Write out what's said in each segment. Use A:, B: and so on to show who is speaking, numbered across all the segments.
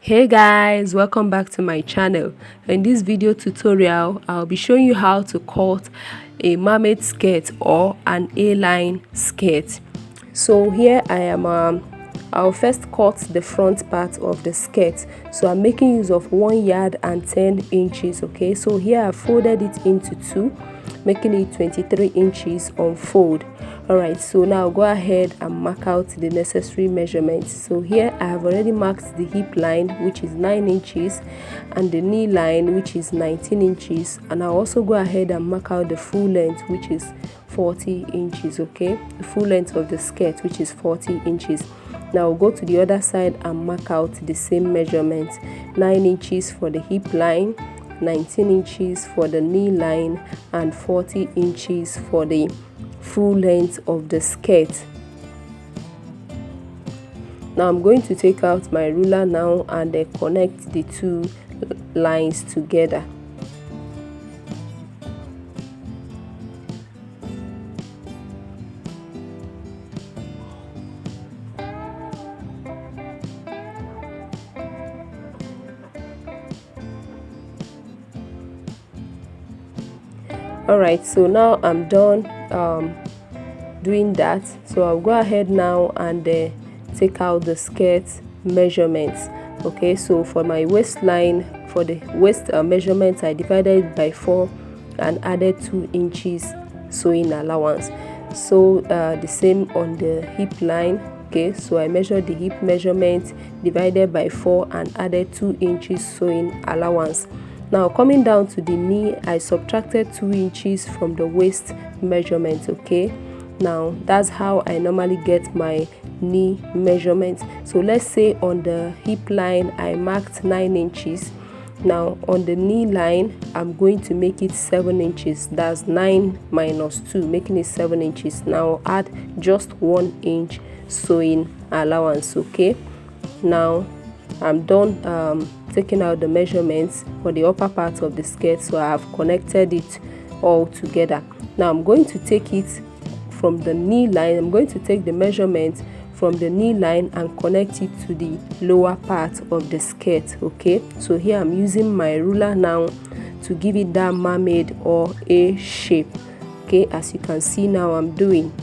A: Hey guys, welcome back to my channel. In this video tutorial I'll be showing you how to cut a mermaid skirt or an A-line skirt. So here I am. I'll first cut the front part of the skirt. So I'm making use of 1 yard and 10 inches. Okay, so here I folded it into two, making it 23 inches on fold. Alright, so now go ahead and mark out the necessary measurements. So here I have already marked the hip line, which is 9 inches, and the knee line, which is 19 inches, and I'll also go ahead and mark out the full length, which is 40 inches. Okay, the full length of the skirt, which is 40 inches. Now I'll go to the other side and mark out the same measurements: 9 inches for the hip line, 19 inches for the knee line, and 40 inches for the full length of the skirt. Now I'm going to take out my ruler now and connect the two lines together. Alright, so now I'm done doing that. So I'll go ahead now and take out the skirt measurements. Okay, so for my waistline, for the waist measurement, I divided it by 4 and added 2 inches sewing allowance. So the same on the hip line. Okay, so I measured the hip measurement, divided by 4 and added 2 inches sewing allowance. Now coming down to the knee, I subtracted 2 inches from the waist measurement. Okay, now that's how I normally get my knee measurement. So let's say on the hip line I marked 9 inches. Now on the knee line I'm going to make it 7 inches. That's 9 minus 2, making it 7 inches. Now add just 1 inch sewing allowance. Okay, now I'm done taking out the measurements for the upper part of the skirt, so I have connected it all together. Now I'm going to take it from the knee line. I'm going to take the measurement from the knee line and connect it to the lower part of the skirt. Okay, so here I'm using my ruler now to give it that mermaid or A shape. Okay, as you can see now I'm doing.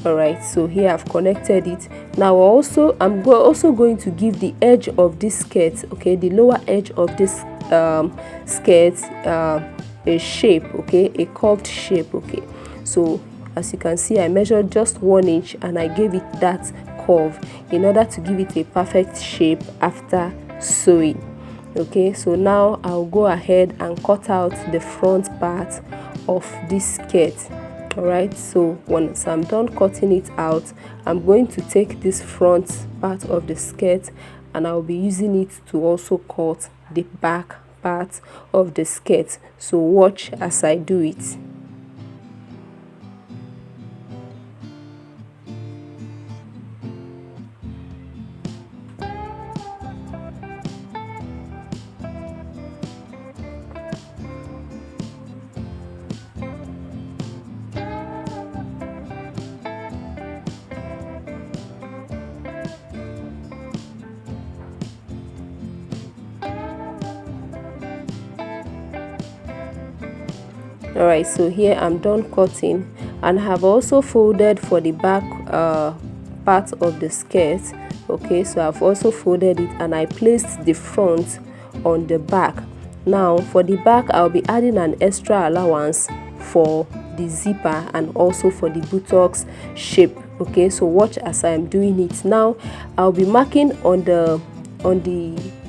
A: Alright, so here I've connected it. Now I'm also going to give the edge of this skirt, okay, the lower edge of this skirt a shape, okay, a curved shape. Okay, so as you can see I measured just 1 inch and I gave it that curve in order to give it a perfect shape after sewing. Okay, so now I'll go ahead and cut out the front part of this skirt. Alright, so once I'm done cutting it out, I'm going to take this front part of the skirt and I'll be using it to also cut the back part of the skirt. So watch as I do it. Alright, so here I'm done cutting and have also folded for the back part of the skirt. Okay, so I've also folded it and I placed the front on the back. Now for the back I'll be adding an extra allowance for the zipper and also for the buttocks shape. Okay, so watch as I'm doing it. Now I'll be marking on the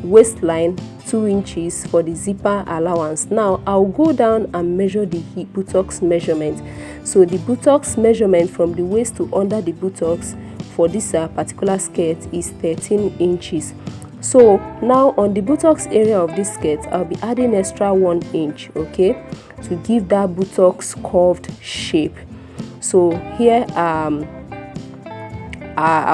A: waistline 2 inches for the zipper allowance. Now I'll go down and measure the hip buttocks measurement. So the buttocks measurement from the waist to under the buttocks for this particular skirt is 13 inches. So now on the buttocks area of this skirt I'll be adding extra 1 inch, okay, to give that buttocks curved shape. So here I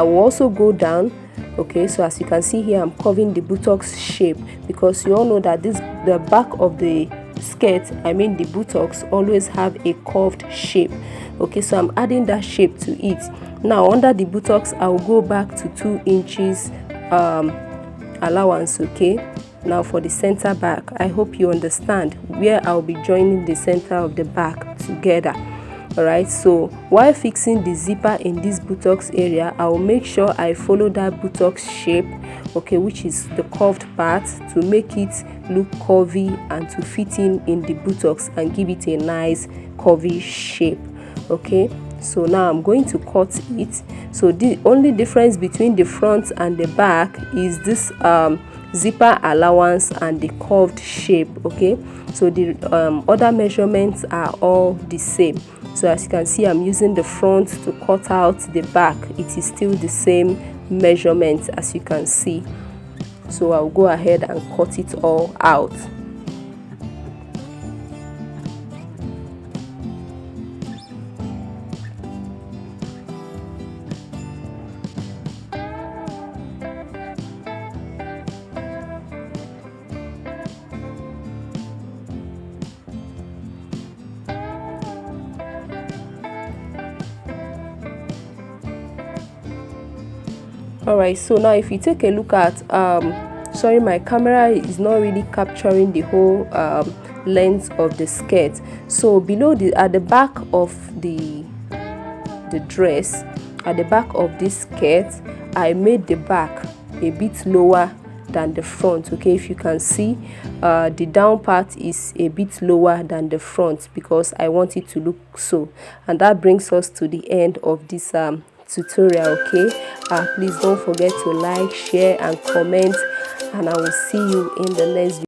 A: will also go down. Okay, so as you can see here I'm curving the buttocks shape because you all know that the back of the skirt, I mean the buttocks, always have a curved shape. Okay, so I'm adding that shape to it. Now under the buttocks I'll go back to 2 inches allowance. Okay, now for the center back, I hope you understand where I'll be joining the center of the back together. All right, so while fixing the zipper in this buttocks area, I will make sure I follow that buttocks shape, okay, which is the curved part, to make it look curvy and to fit in the buttocks and give it a nice curvy shape. Okay, so now I'm going to cut it. So the only difference between the front and the back is this zipper allowance and the curved shape. Okay, so the other measurements are all the same. So as you can see, I'm using the front to cut out the back. It is still the same measurement, as you can see. So I'll go ahead and cut it all out. All right, so now if you take a look at sorry, my camera is not really capturing the whole length of the skirt. So below at the back of the dress, at the back of this skirt, I made the back a bit lower than the front. Okay, if you can see, the down part is a bit lower than the front because I want it to look so. And that brings us to the end of this tutorial. Okay, please don't forget to like, share and comment, and I will see you in the next video.